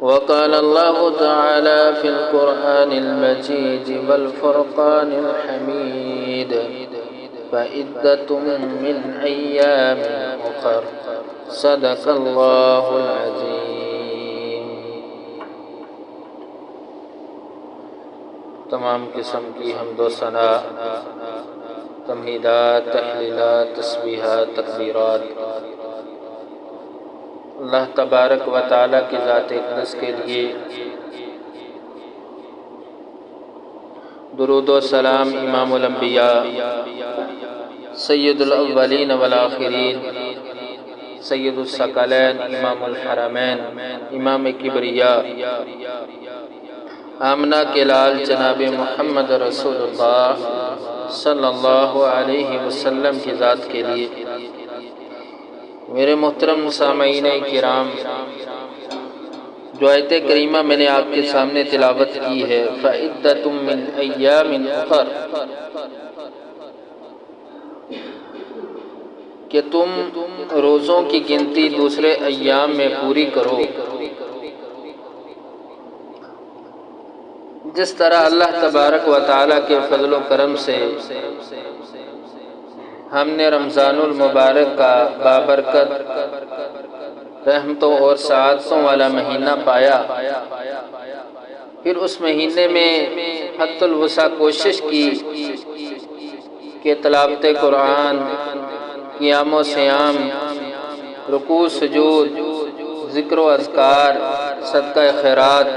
وقال الله تعالى في القرآن المجيد والفرقان الحميد فعدة من أيام أخر صدق الله العظيم۔ تمام قسم کی حمد و ثنا، تمہیدات، تحلیلات، تسبیحات، تکبیرات اللہ تبارک و تعالیٰ کی ذات اقدس کے لیے، درود و سلام امام الانبیاء سید الاولین والآخرین، سید الثقلین، امام الحرمین، امام کبریاء، آمنہ کے لال جناب محمد رسول اللہ صلی اللہ علیہ وسلم کی ذات کے لیے۔ میرے محترم سامعین کرام، جو آیت کریمہ میں نے آپ کے سامنے تلاوت کی ہے، فعدۃ من ایام اخر، کہ تم روزوں کی گنتی دوسرے ایام میں پوری کرو۔ جس طرح اللہ تبارک و تعالیٰ کے فضل و کرم سے ہم نے رمضان المبارک کا بابرکت رحمتوں اور سعادتوں والا مہینہ پایا، پھر اس مہینے میں حد الوسع کوشش کی کہ تلاوت قرآن، قیام و سیام، رکوع سجود، ذکر و اذکار، صدقہ خیرات،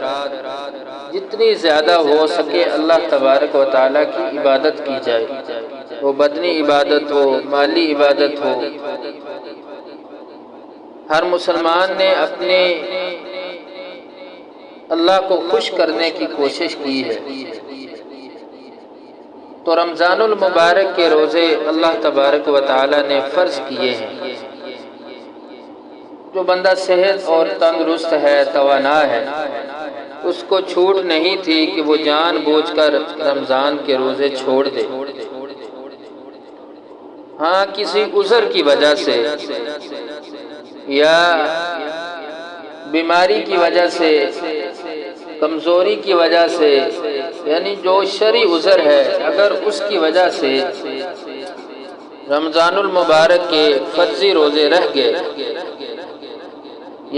جتنی زیادہ ہو سکے اللہ تبارک و تعالیٰ کی عبادت کی جائے، وہ بدنی عبادت ہو، مالی عبادت ہو۔ ہر مسلمان نے اپنے اللہ کو خوش کرنے کی کوشش کی ہے۔ تو رمضان المبارک کے روزے اللہ تبارک و تعالیٰ نے فرض کیے ہیں۔ جو بندہ صحت اور تندرست ہے، توانا ہے، اس کو چھوٹ نہیں تھی کہ وہ جان بوجھ کر رمضان کے روزے چھوڑ دے۔ ہاں، کسی عذر کی وجہ سے یا بیماری کی وجہ سے، کمزوری کی وجہ سے، یعنی جو شرعی عذر ہے، اگر اس کی وجہ سے رمضان المبارک کے فرضی روزے رہ گئے،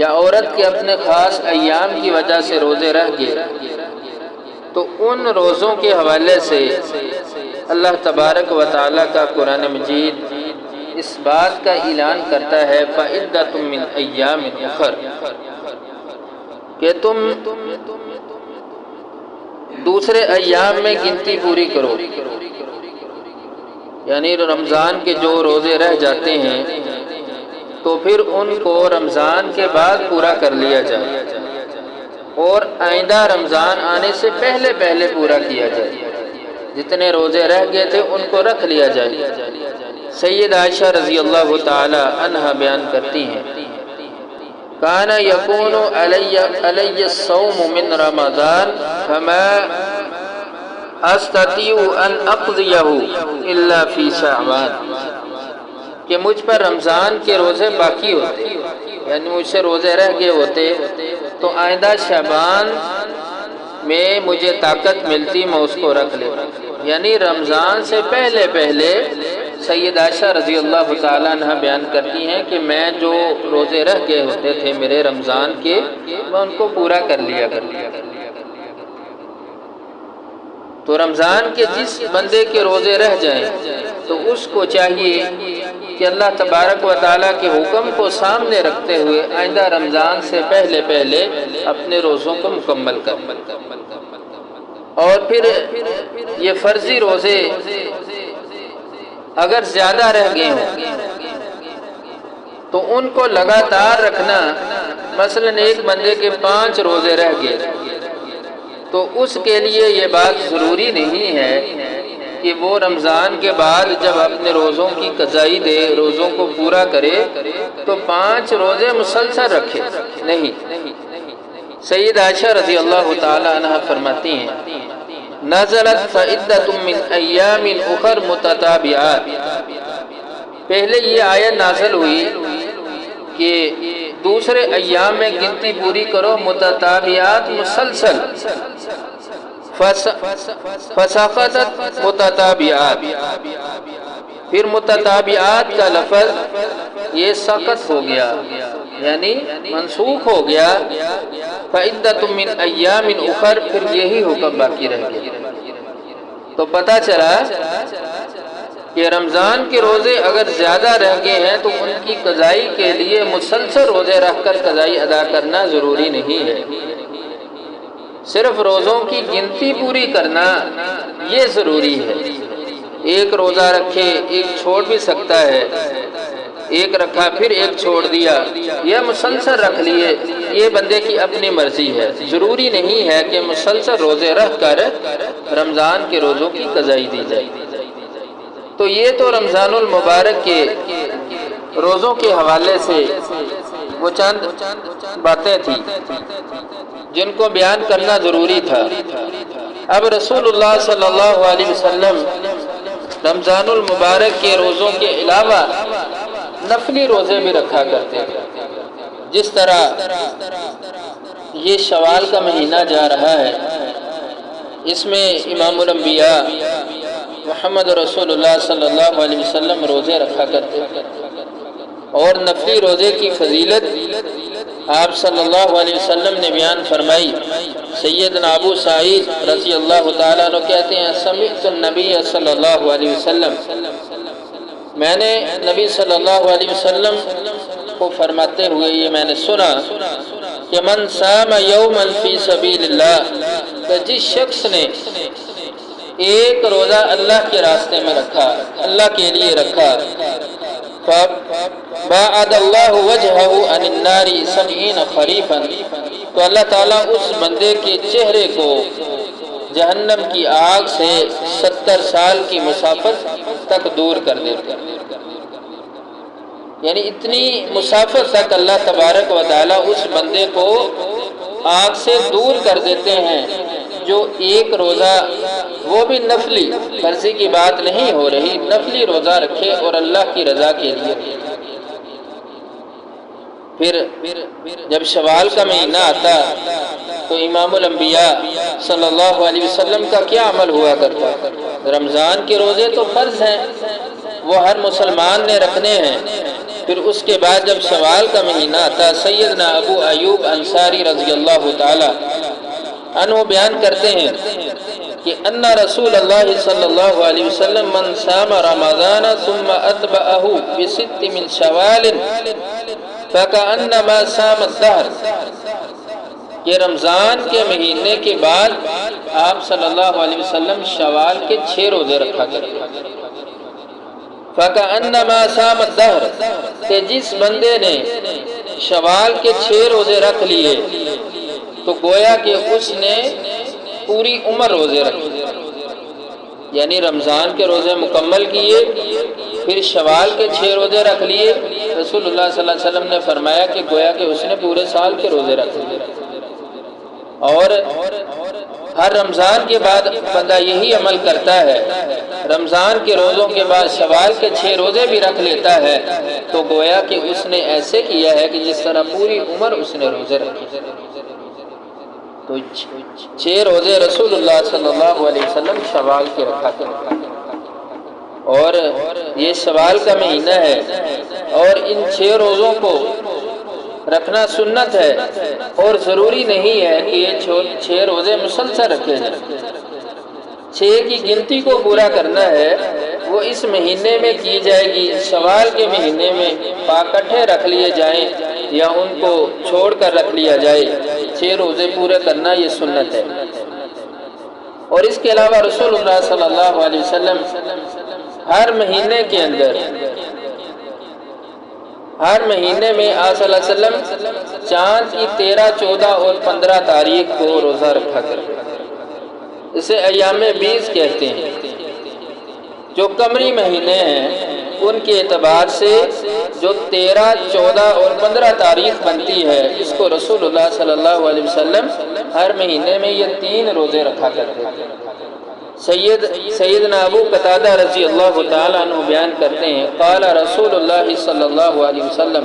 یا عورت کے اپنے خاص ایام کی وجہ سے روزے رہ گئے، تو ان روزوں کے حوالے سے اللہ تبارک و تعالیٰ کا قرآن مجید اس بات کا اعلان کرتا ہے فعدۃ من ایام اخر، کہ تم دوسرے ایام میں گنتی پوری کرو، یعنی رمضان کے جو روزے رہ جاتے ہیں تو پھر ان کو رمضان کے بعد پورا کر لیا جائے، اور آئندہ رمضان آنے سے پہلے پہلے پورا کیا جائے۔ جتنے روزے رہ گئے تھے ان کو رکھ لیا جائے۔ سید عائشہ رضی اللہ تعالی عنہا بیان کرتی ہیں، کان یکون علی الصوم من رمضان فما استطیع ان اقضیہ الا فی شعبان، کہ مجھ پر رمضان کے روزے باقی ہوتے، یعنی مجھ سے روزے رہ گئے ہوتے تو آئندہ شعبان میں مجھے طاقت ملتی، میں اس کو رکھ لیتا۔ یعنی رمضان سے پہلے پہلے سید عائشہ رضی اللہ تعالیٰ عنہ بیان کرتی ہیں کہ میں جو روزے رہ گئے ہوتے تھے میرے رمضان کے، میں ان کو پورا کر لیا کرتی۔ تو رمضان کے جس بندے کے روزے رہ جائیں تو اس کو چاہیے کہ اللہ تبارک و تعالیٰ کے حکم کو سامنے رکھتے ہوئے آئندہ رمضان سے پہلے پہلے اپنے روزوں کو مکمل کر۔ اور پھر یہ فرضی روزے اگر زیادہ رہ گئے ہوں تو ان کو لگاتار رکھنا، مثلا ایک بندے کے 5 روزے رہ گئے تو اس کے لیے یہ بات ضروری نہیں ہے کہ وہ رمضان کے بعد جب اپنے روزوں کی قضائی دے، روزوں کو پورا کرے تو 5 روزے مسلسل رکھے، نہیں۔ سید عائشہ رضی اللہ تعالی عنہ فرماتی ہیں، نزلت فعدۃ من ایام اخر متتابعات، پہلے یہ آیت نازل ہوئی کہ دوسرے ایام میں گنتی پوری کرو متتابعات مسلسل، فسقطت متتابعات، پھر متتابعات کا لفظ یہ سقط ہو گیا یعنی منسوخ ہو گیا، فعدۃ من ایام اخر، پھر یہی حکم باقی رہ گیا۔ تو پتہ چلا کہ رمضان کے روزے اگر زیادہ رہ گئے ہیں تو ان کی قضائی کے لیے مسلسل روزے رکھ کر قضائی ادا کرنا ضروری نہیں ہے، صرف روزوں کی گنتی پوری کرنا یہ ضروری ہے۔ ایک روزہ رکھے ایک چھوڑ بھی سکتا ہے، ایک رکھا پھر ایک چھوڑ دیا، یا مسلسل رکھ لیے، یہ بندے کی اپنی مرضی ہے، ضروری نہیں ہے کہ مسلسل روزے رکھ کر رمضان کے روزوں کی قضائی دی جائے۔ تو یہ تو رمضان المبارک کے روزوں کے حوالے سے وہ چند باتیں تھیں جن کو بیان کرنا ضروری تھا۔ اب رسول اللہ صلی اللہ علیہ وسلم رمضان المبارک کے روزوں کے علاوہ نفلی روزے بھی رکھا کرتے تھے، جس طرح یہ شوال کا مہینہ جا رہا ہے، اس میں امام الانبیاء محمد رسول اللہ صلی اللہ علیہ وسلم روزے رکھا کرتے تھے، اور نفلی روزے کی فضیلت آپ صلی اللہ علیہ وسلم نے بیان فرمائی۔ سیدنا ابو سعید رضی اللہ تعالیٰ عنہ کہتے ہیں سمعت النبی صلی اللہ علیہ وسلم، میں نے نبی صلی اللہ علیہ وسلم کو فرماتے ہوئے یہ میں نے سنا کہ من صام یوما فی سبیل اللہ، کہ جس شخص نے ایک روزہ اللہ کے راستے میں رکھا، اللہ کے لیے رکھا، فَبَاعَدَ اللَّهُ وَجْهَهُ عَنِ النَّارِ 70 خَرِيفًا، تو اللہ تعالیٰ اس بندے کے چہرے کو جہنم کی آگ سے 70 سال کی مسافت تک دور کر دیتا ہے۔ یعنی اتنی مسافت تک اللہ تبارک و تعالیٰ اس بندے کو آگ سے دور کر دیتے ہیں جو ایک روزہ، وہ بھی نفلی، فرضی کی بات نہیں ہو رہی، نفلی روزہ رکھے اور اللہ کی رضا کے لیے۔ پھر جب شوال کا مہینہ آتا تو امام الانبیاء صلی اللہ علیہ وسلم کا کیا عمل ہوا کرتا؟ رمضان کے روزے تو فرض ہیں، وہ ہر مسلمان نے رکھنے ہیں۔ پھر اس کے بعد جب شوال کا مہینہ آتا، سیدنا ابو ایوب انصاری رضی اللہ تعالی عنہ بیان کرتے ہیں کہ ان رسول اللہ صلی اللہ علیہ وسلم من صام رمضان ثم اتبعه بست من شوال فكأنما صام الدهر، کہ رمضان کے مہینے کے بعد آپ صلی اللہ علیہ وسلم شوال کے 6 روزے رکھا کرتے، فَكَأَنَّمَا صَامَ الدَّهْرَ، کہ جس بندے نے شوال کے 6 روزے رکھ لیے تو گویا کہ اس نے پوری عمر روزے رکھے، یعنی رمضان کے روزے مکمل کیے، پھر شوال کے 6 روزے رکھ لیے۔ رسول اللہ صلی اللہ علیہ وسلم نے فرمایا کہ گویا کہ اس نے پورے سال کے روزے رکھ لیے۔ اور ہر رمضان کے بعد بندہ یہی عمل کرتا ہے، رمضان کے روزوں کے بعد شوال کے 6 روزے بھی رکھ لیتا ہے، تو گویا کہ اس نے ایسے کیا ہے کہ جس طرح پوری عمر اس نے روزے رکھے۔ تو 6 روزے رسول اللہ صلی اللہ علیہ وسلم شوال کے رکھا کرتے، اور یہ شوال کا مہینہ ہے، اور ان 6 روزوں کو رکھنا سنت ہے، اور ضروری نہیں ہے کہ یہ 6 روزے مسلسل رکھے جائیں۔ 6 کی گنتی کو پورا کرنا ہے، وہ اس مہینے میں کی جائے گی، شوال کے مہینے میں اکٹھے رکھ لیے جائیں یا ان کو چھوڑ کر رکھ لیا جائے، 6 روزے پورے کرنا یہ سنت ہے۔ اور اس کے علاوہ رسول اللہ صلی اللہ علیہ وسلم ہر مہینے کے اندر، ہر مہینے میں آپ صلی اللہ علیہ وسلم چاند کی 13، 14 اور 15 تاریخ کو روزہ رکھا کرتے، اسے ایام 20 کہتے ہیں۔ جو قمری مہینے ہیں ان کے اعتبار سے جو 13، 14 اور 15 تاریخ بنتی ہے، اس کو رسول اللہ صلی اللہ علیہ وسلم ہر مہینے میں یہ 3 روزے رکھا کرتے تھے۔ سیدنا ابو قتادہ رضی اللہ تعالیٰ عنہ بیان کرتے ہیں قال رسول اللہ صلی اللہ علیہ وسلم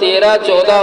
13, 14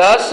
10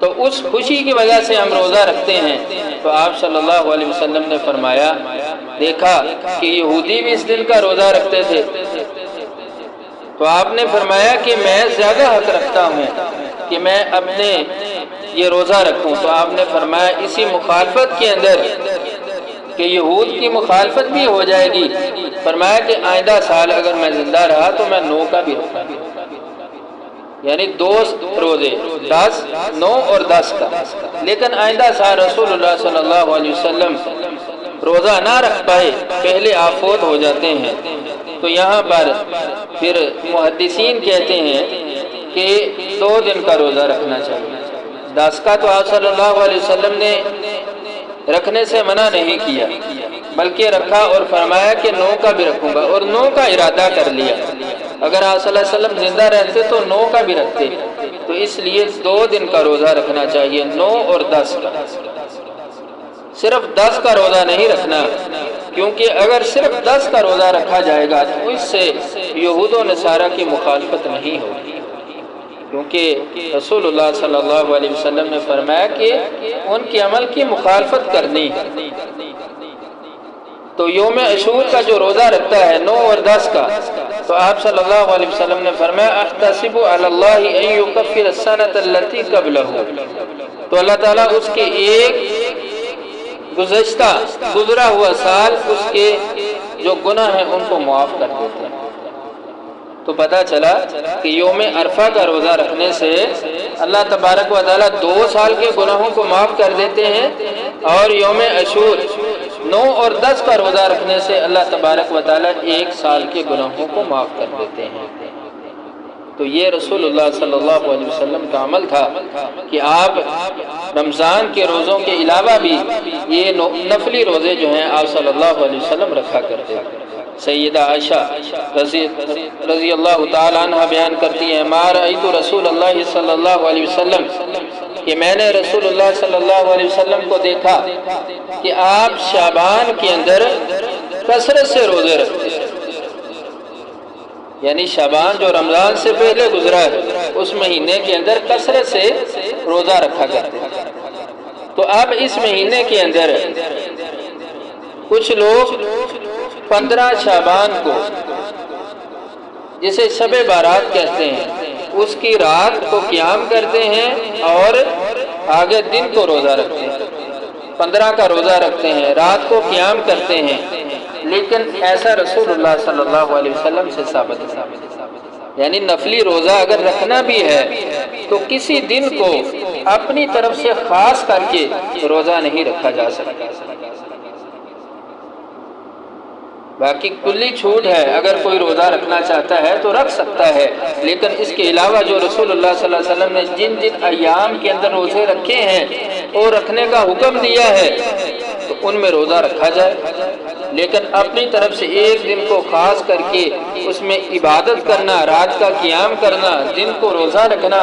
تو اس خوشی کی وجہ سے ہم روزہ رکھتے ہیں۔ تو آپ صلی اللہ علیہ وسلم نے فرمایا، دیکھا کہ یہودی بھی اس دن کا روزہ رکھتے تھے، تو آپ نے فرمایا کہ میں زیادہ حق رکھتا ہوں کہ میں اپنے یہ روزہ رکھوں۔ تو آپ نے فرمایا اسی مخالفت کے اندر کہ یہود کی مخالفت بھی ہو جائے گی، فرمایا کہ آئندہ سال اگر میں زندہ رہا تو میں 9 کا بھی رکھوں گا، یعنی 2 روزے، 10، 9 اور 10 کا۔ لیکن آئندہ سال رسول اللہ صلی اللہ علیہ وسلم روزہ نہ رکھ پائے، پہلے آپ فوت ہو جاتے ہیں۔ تو یہاں پر پھر محدثین کہتے ہیں کہ 2 دن کا روزہ رکھنا چاہیے۔ 10 کا تو آپ صلی اللہ علیہ وسلم نے رکھنے سے منع نہیں کیا، بلکہ رکھا اور فرمایا کہ 9 کا بھی رکھوں گا، اور 9 کا ارادہ کر لیا۔ اگر آپ صلی اللہ علیہ وسلم زندہ رہتے تو 9 کا بھی رکھتے، تو اس لیے 2 دن کا روزہ رکھنا چاہیے، 9 اور 10 کا۔ صرف 10 کا روزہ نہیں رکھنا، کیونکہ اگر صرف 10 کا روزہ رکھا جائے گا تو اس سے یہود و نصارہ کی مخالفت نہیں ہوگی، کیونکہ رسول اللہ صلی اللہ علیہ وسلم نے فرمایا کہ ان کے عمل کی مخالفت کرنی ہے۔ تو یوم عاشور کا جو روزہ رکھتا ہے 9 اور 10 کا، تو آپ صلی اللہ علیہ وسلم نے فرمایا احتسب علی اللہ ان یکفر السنۃ التي قبلہ، تو اللہ تعالیٰ اس کے ایک گزرا ہوا سال اس کے جو گناہ ہیں ان کو معاف کر دیتے ہیں۔ تو پتہ چلا کہ یوم عرفہ کا روزہ رکھنے سے اللہ تبارک و تعالیٰ 2 سال کے گناہوں کو معاف کر دیتے ہیں، اور یوم عاشور 9 اور 10 کا روزہ رکھنے سے اللہ تبارک و تعالیٰ 1 سال کے گناہوں کو معاف کر دیتے ہیں۔ تو یہ رسول اللہ صلی اللہ علیہ وسلم کا عمل تھا کہ آپ رمضان کے روزوں کے علاوہ بھی یہ نفلی روزے جو ہیں آپ صلی اللہ علیہ وسلم رکھا کرتے تھے۔ سیدہ عائشہ رضی اللہ تعالی عنہ بیان کرتی ہیں، ما رأیت رسول اللہ صلی اللہ علیہ وسلم، کہ میں نے رسول اللہ صلی اللہ علیہ وسلم کو دیکھا کہ آپ شعبان کے اندر کثرت سے روزے رکھتے ہیں، یعنی شعبان جو رمضان سے پہلے گزرا ہے اس مہینے کے اندر کثرت سے روزہ رکھا کرتے ہیں۔ تو اب اس مہینے کے اندر کچھ لوگ 15 شعبان کو، جسے شب بارات کہتے ہیں، اس کی رات کو قیام کرتے ہیں اور آگے دن کو روزہ رکھتے ہیں۔ 15 کا روزہ رکھتے ہیں، رات کو قیام کرتے ہیں، لیکن ایسا رسول اللہ صلی اللہ علیہ وسلم سے ثابت ہے۔ یعنی نفلی روزہ اگر رکھنا بھی ہے تو کسی دن کو اپنی طرف سے خاص کر کے روزہ نہیں رکھا جا سکتا۔ باقی کلی چھوٹ ہے، اگر کوئی روزہ رکھنا چاہتا ہے تو رکھ سکتا ہے، لیکن اس کے علاوہ جو رسول اللہ صلی اللہ علیہ وسلم نے جن ایام کے اندر روزے رکھے ہیں اور رکھنے کا حکم دیا ہے تو ان میں روزہ رکھا جائے، لیکن اپنی طرف سے ایک دن کو خاص کر کے اس میں عبادت کرنا، رات کا قیام کرنا، دن کو روزہ رکھنا،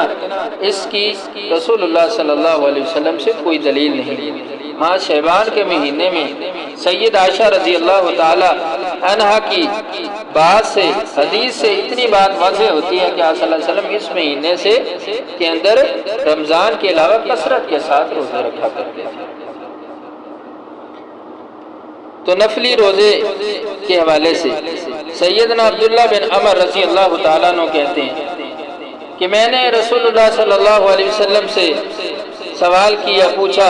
اس کی رسول اللہ صلی اللہ علیہ وسلم سے کوئی دلیل نہیں۔ ہاں، شعبان کے مہینے میں سید عائشہ رضی اللہ تعالی عنہا کی بات سے، حدیث سے اتنی بات واضح ہوتی ہے کہ آپ صلی اللہ علیہ وسلم اس مہینے کے اندر رمضان کے علاوہ کثرت کے ساتھ روزے رکھا کرتے تھے۔ تو نفلی روزے کے حوالے سے سیدنا عبداللہ بن عمر رضی اللہ تعالیٰ عنہ کہتے ہیں کہ میں نے رسول اللہ صلی اللہ علیہ وسلم سے سوال کیا، پوچھا،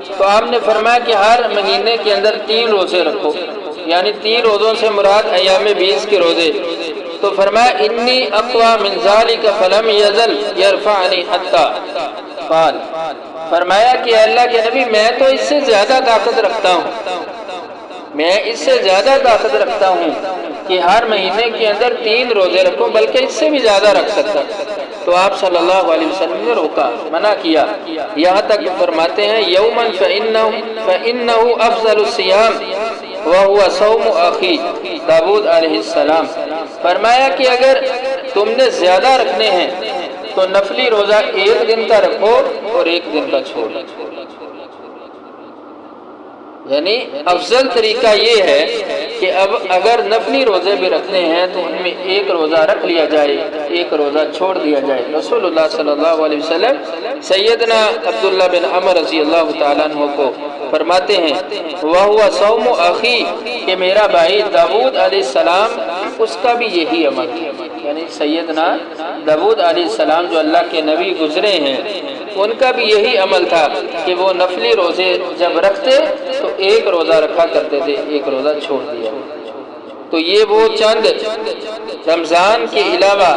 تو آپ نے فرمایا کہ ہر مہینے کے اندر 3 روزے رکھو، یعنی 3 روزوں سے مراد ایام 20 کے روزے۔ تو فرمایا انی اقوی من ذالک فلم یزل یرفعنی حتی قال، فرمایا کہ اللہ کے نبی میں تو اس سے زیادہ طاقت رکھتا ہوں، میں اس سے زیادہ طاقت رکھتا ہوں کہ ہر مہینے کے اندر 3 روزے رکھوں، بلکہ اس سے بھی زیادہ رکھ سکتا۔ تو آپ صلی اللہ علیہ وسلم نے روکا، منع کیا، یہاں تک فرماتے ہیں یوماً فإنه افضل الصیام وهو صوم اخی داؤد علیہ السلام، فرمایا کہ اگر تم نے زیادہ رکھنے ہیں تو نفلی روزہ 1 دن کا رکھو اور 1 دن کا چھوڑو۔ یعنی افضل طریقہ یہ ہے کہ اب اگر نفلی روزے بھی رکھنے ہیں تو ان میں ایک روزہ رکھ لیا جائے، ایک روزہ چھوڑ دیا جائے۔ رسول اللہ صلی اللہ علیہ وسلم سیدنا عبداللہ بن عمر رضی اللہ تعالیٰ عنہ کو فرماتے ہیں وَهُوَ صَوْمُ أَخِي کہ میرا بھائی داؤد علیہ السلام اس کا بھی یہی عمل ہے، یعنی سیدنا داؤد علیہ السلام جو اللہ کے نبی گزرے ہیں ان کا بھی یہی عمل تھا کہ وہ نفلی روزے جب رکھتے تو ایک روزہ رکھا کرتے تھے، ایک روزہ چھوڑ دیا۔ تو یہ وہ چند رمضان کے علاوہ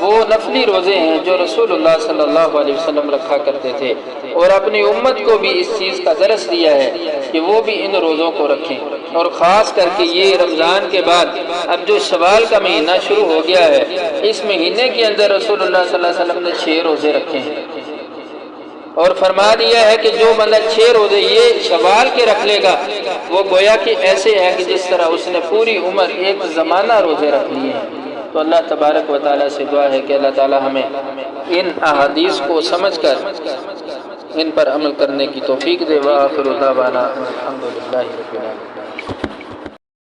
وہ نفلی روزے ہیں جو رسول اللہ صلی اللہ علیہ وسلم رکھا کرتے تھے، اور اپنی امت کو بھی اس چیز کا درس دیا ہے کہ وہ بھی ان روزوں کو رکھیں۔ اور خاص کر کے یہ رمضان کے بعد اب جو شوال کا مہینہ شروع ہو گیا ہے، اس مہینے کے اندر رسول اللہ صلی اللہ علیہ وسلم نے 6 روزے رکھے ہیں، اور فرما دیا ہے کہ جو بندہ 6 روزے یہ شوال کے رکھ لے گا وہ گویا کہ ایسے ہے کہ جس طرح اس نے پوری عمر ایک زمانہ روزے رکھ لیے ہیں۔ تو اللہ تبارک و تعالیٰ سے دعا ہے کہ اللہ تعالیٰ ہمیں ان احادیث کو سمجھ کر ان پر عمل کرنے کی توفیق دے۔ وآخر دعوانا الحمدللہ رب العالمین۔